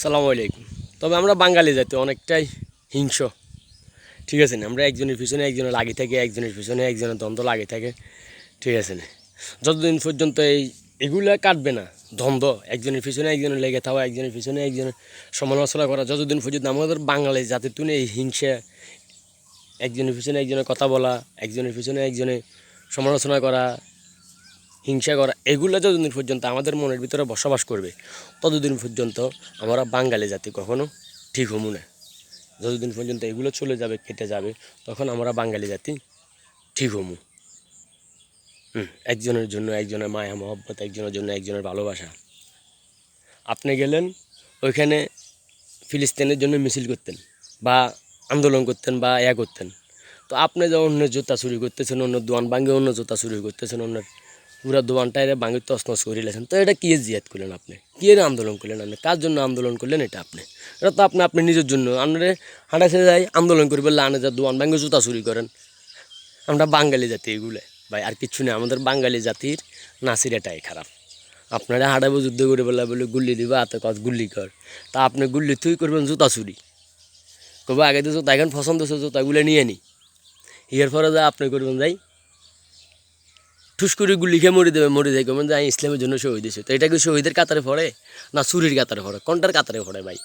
সালামু আলাইকুম। তবে আমরা বাঙালি জাতি অনেকটাই হিংস্র, ঠিক আছে না? আমরা একজনের পিছনে একজনের লাগি থাকে, একজনের পিছনে একজনের দ্বন্দ্ব লাগি থাকে, ঠিক আছে না? যতদিন পর্যন্ত এগুলা কাটবে না, দ্বন্দ্ব একজনের পিছনে একজনের লেগে থাকা, একজনের পিছনে একজনের সমালোচনা করা, যতদিন পর্যন্ত আমাদের বাঙালি জাতির তুলে এই হিংসা, একজনের পিছনে একজনের কথা বলা, একজনের পিছনে একজনের সমালোচনা করা, হিংসা করা, এগুলো যতদিন পর্যন্ত আমাদের মনের ভিতরে বসবাস করবে ততদিন পর্যন্ত আমরা বাঙালি জাতি কখনো ঠিক হবো না। যতদিন পর্যন্ত এগুলো চলে যাবে, কেটে যাবে, তখন আমরা বাঙালি জাতি ঠিক হবো। একজনের জন্য একজনের মায়া মহব্বত, একজনের জন্য একজনের ভালোবাসা। আপনি গেলেন ওইখানে ফিলিস্তিনের জন্য মিছিল করতেন বা আন্দোলন করতেন বা করতেন, তো আপনি যে অন্যের জুতা চুরি করতেছেন, অন্য দোয়ান ভাঙে অন্য জুতা চুরি করতেছেন, অন্যের পুরা দোয়ানটায় ভাঙে তছনছ করে লেছেন, তো এটা কি জিয়াদ করলেন আপনি? কি এর আন্দোলন করলেন আপনি? কার জন্য আন্দোলন করলেন এটা আপনি? এটা তো আপনি নিজের জন্য। আপনারা হাঁটা ছেড়ে যাই আন্দোলন করবেন, লানে যা দোয়ান ভাঙে জুতা চুরি করেন। আমরা বাঙালি জাতি এগুলো ভাই, আর কিচ্ছু নেই। আমাদের বাঙালি জাতির নাসির এটাই খারাপ। আপনারা হাঁটাবো যুদ্ধ করে বললা বলে গুল্লি দিবা, হাতে কত গুল্লি কর, তা আপনি গুল্লি তুই করবেন জুতা চুরি। কবে আগে তো জুতা এখন পছন্দ হচ্ছে জুতাগুলো নিয়ে নি, এর পরে যা আপনি করবেন যাই ঠুস করে গুলি খেয়ে মরে দেবে, মরে যাই কবেন যে আমি ইসলামের জন্য শহীদ হয়েছে। তো এটা কি শহীদের কাতারে পড়ে না চুরির কাতারে পড়ে? কোনটার কাতারে পড়ে ভাই?